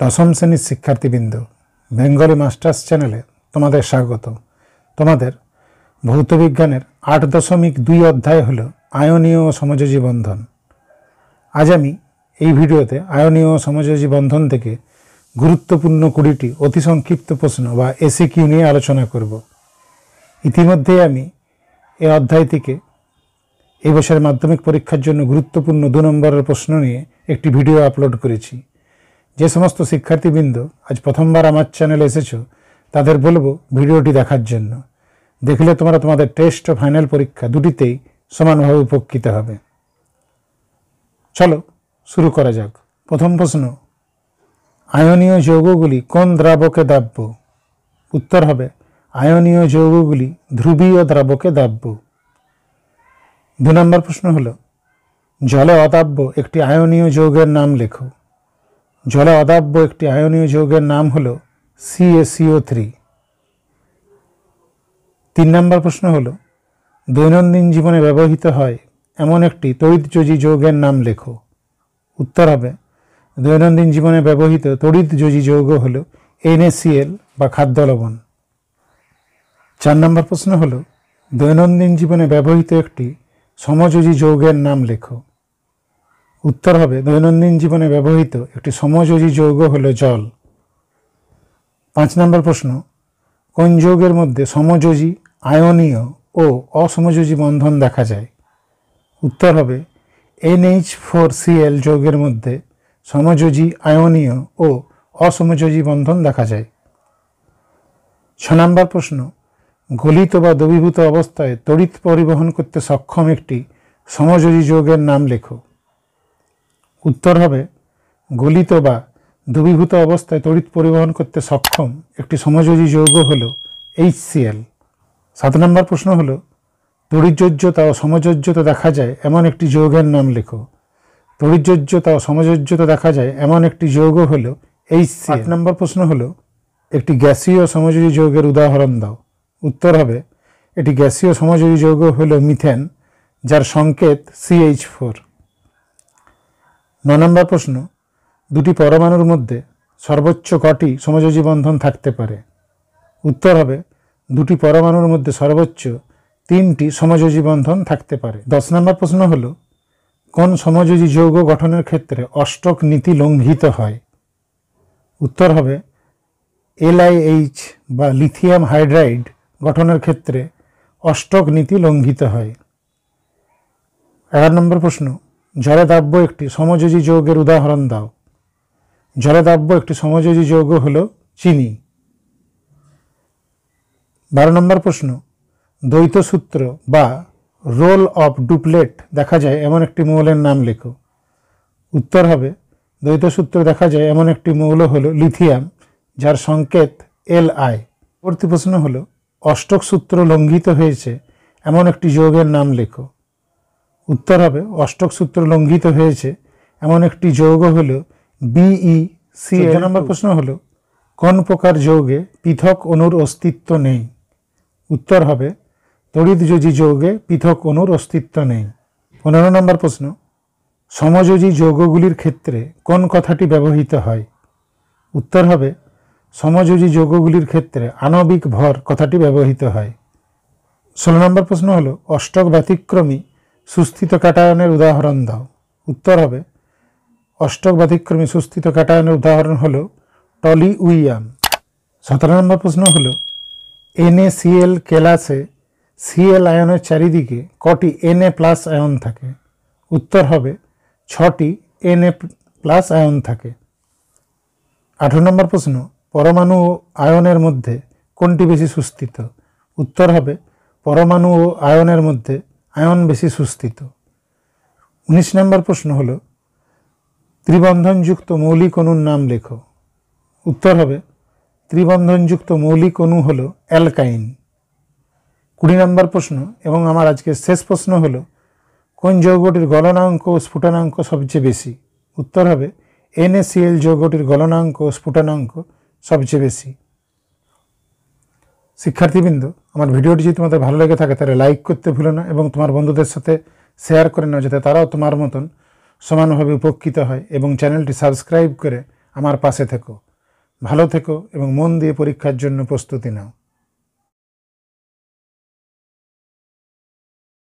দশম শ্রেণীর শিক্ষার্থীবৃন্দ, বেঙ্গলি মাস্টার্স চ্যানেলে তোমাদের স্বাগত। তোমাদের ভৌতবিজ্ঞানের 8.2 অধ্যায় হল আয়নীয় ও সমযোজী বন্ধন। আজ আমি এই ভিডিওতে আয়নীয় ও সমযোজী বন্ধন থেকে গুরুত্বপূর্ণ 20টি অতি সংক্ষিপ্ত প্রশ্ন বা এসিকিউ নিয়ে আলোচনা করব। ইতিমধ্যে আমি এই অধ্যায় থেকে এই বছরের মাধ্যমিক পরীক্ষার জন্য গুরুত্বপূর্ণ 2 নম্বরের প্রশ্ন নিয়ে একটি ভিডিও আপলোড করেছি। যে সমস্ত শিক্ষার্থীবৃন্দ আজ প্রথমবার আমার চ্যানেলে এসেছো তাদের বলবো ভিডিওটি দেখার জন্য। দেখলে তোমরা তোমাদের টেস্ট ও ফাইনাল পরীক্ষা দুটিতেই সমানভাবে উপকৃত হবে। চলো শুরু করা যাক। প্রথম প্রশ্ন, আয়নীয় যৌগগুলি কোন দ্রাবকে দাব্য? উত্তর হবে আয়নীয় যৌগগুলি ধ্রুবীয় দ্রাবকে দাব্য। 2 নম্বর প্রশ্ন হলো, জলে অদাব্য একটি আয়নীয় যৌগের নাম লেখো। জলে অদাব্য একটি আয়নীয় যৌগের নাম হলো CaCO3। 3 নম্বর প্রশ্ন হলো, দৈনন্দিন জীবনে ব্যবহৃত হয় এমন একটি তড়িৎযোজী যৌগের নাম লেখো। উত্তর হবে দৈনন্দিন জীবনে ব্যবহৃত তড়িৎযোজী যৌগ হলো NaCl বা খাদ্য লবণ। 4 নম্বর প্রশ্ন হলো, দৈনন্দিন জীবনে ব্যবহৃত একটি সমযোজী যৌগের নাম লেখো। উত্তর হবে দৈনন্দিন জীবনে ব্যবহৃত একটি সমযোজী যৌগ হলো জল। 5 নম্বর প্রশ্ন, কোন যৌগের মধ্যে সমযোজী, আয়নীয় ও অসমযোজী বন্ধন দেখা যায়? উত্তর হবে NH4Cl যৌগের মধ্যে সমযোজী, আয়নীয় ও অসমযোজী বন্ধন দেখা যায়। 6 নম্বর প্রশ্ন, গলিত বা দ্রবীভূত অবস্থায় তড়িৎ পরিবহন করতে সক্ষম একটি সমযোজী যৌগের নাম লেখো। উত্তর হবে গলিত বা দ্রবীভূত অবস্থায় তড়িৎ পরিবহন করতে সক্ষম একটি সমযোজী যৌগ হল HCl। 7 নম্বর প্রশ্ন হল, তড়িৎযোজ্যতা ও সমযোজ্যতা দেখা যায় এমন একটি যৌগের নাম লেখো। তড়িৎযোজ্যতা ও সমযোজ্যতা দেখা যায় এমন একটি যৌগ হল HCl। 8 নম্বর প্রশ্ন হল, একটি গ্যাসীয় সমযোজী যৌগের উদাহরণ দাও। উত্তর হবে এটি গ্যাসীয় সমযোজী যৌগ হল মিথেন, যার সংকেত CH4। 9 নম্বর প্রশ্ন, দুটি পরমাণুর মধ্যে সর্বোচ্চ কটি সমযোজী বন্ধন থাকতে পারে? উত্তর হবে দুটি পরমাণুর মধ্যে সর্বোচ্চ 3টি সমযোজী বন্ধন থাকতে পারে। 10 নম্বর প্রশ্ন হল, কোন সমযোজী যৌগ গঠনের ক্ষেত্রে অষ্টক নীতি লঙ্ঘিত হয়? উত্তর হবে LiH বা লিথিয়াম হাইড্রাইড গঠনের ক্ষেত্রে অষ্টক নীতি লঙ্ঘিত হয়। 11 নম্বর প্রশ্ন, জলে দাব্য একটি সমযোজী যৌগের উদাহরণ দাও। জলে দাব্য একটি সমযোজী যৌগ হল চিনি। 12 নম্বর প্রশ্ন, দ্বৈত সূত্র বা রোল অফ ডুপ্লেট দেখা যায় এমন একটি মৌলের নাম লেখো। উত্তর হবে দ্বৈত সূত্র দেখা যায় এমন একটি মৌল হল লিথিয়াম, যার সংকেত Li। পরবর্তী প্রশ্ন হল, অষ্টক সূত্র লঙ্ঘিত হয়েছে এমন একটি যৌগের নাম লেখো। উত্তর হবে অষ্টক সূত্র লঙ্ঘিত হয়েছে এমন একটি যৌগ হল BeCl। 14 নম্বর প্রশ্ন হল, কোন প্রকার যৌগে পৃথক অণুর অস্তিত্ব নেই? উত্তর হবে তড়িৎযোজী যৌগে পৃথক অণুর অস্তিত্ব নেই। 15 নম্বর প্রশ্ন, সমযোজী যৌগগুলির ক্ষেত্রে কোন কথাটি ব্যবহৃত হয়? উত্তর হবে সমযোজী যৌগগুলির ক্ষেত্রে আণবিক ভর কথাটি ব্যবহৃত হয়। 16 নম্বর প্রশ্ন হল, অষ্টক ব্যতিক্রমী সুস্থিত ক্যাটায়নের উদাহরণ দাও। উত্তর হবে অষ্টক ব্যতিক্রমী সুস্থিত ক্যাটায়নের উদাহরণ হল টলিউইয়াম। 17 নম্বর প্রশ্ন হল, NaCl কেলাসে Cl আয়নের চারিদিকে কটি Na+ আয়ন থাকে? উত্তর হবে 6টি Na+ আয়ন থাকে। 18 নম্বর প্রশ্ন, পরমাণু ও আয়নের মধ্যে কোনটি বেশি সুস্থিত? উত্তর হবে পরমাণু ও আয়নের মধ্যে আয়ন বেশি সুস্থিত। 19 নম্বর প্রশ্ন হল, ত্রিবন্ধনযুক্ত মৌলিক অণুর নাম লেখো। উত্তর হবে ত্রিবন্ধনযুক্ত মৌলিক অণু হল অ্যালকাইন। 20 নম্বর প্রশ্ন এবং আমার আজকের শেষ প্রশ্ন হল, কোন যৌগটির গলনাঙ্ক ও স্ফুটনাঙ্ক সবচেয়ে বেশি? উত্তর হবে NaCl যৌগটির গলনাঙ্ক ও স্ফুটনাঙ্ক সবচেয়ে বেশি। শিক্ষার্থীবৃন্দ, আমার ভিডিওটি যদি তোমাদের ভালো লেগে থাকে তাহলে লাইক করতে ভুলো না এবং তোমার বন্ধুদের সাথে শেয়ার করে নাও, যাতে তারাও তোমার মতন সমানভাবে উপকৃত হয়, এবং চ্যানেলটি সাবস্ক্রাইব করে আমার পাশে থেকো। ভালো থেকো এবং মন দিয়ে পরীক্ষার জন্য প্রস্তুতি নাও।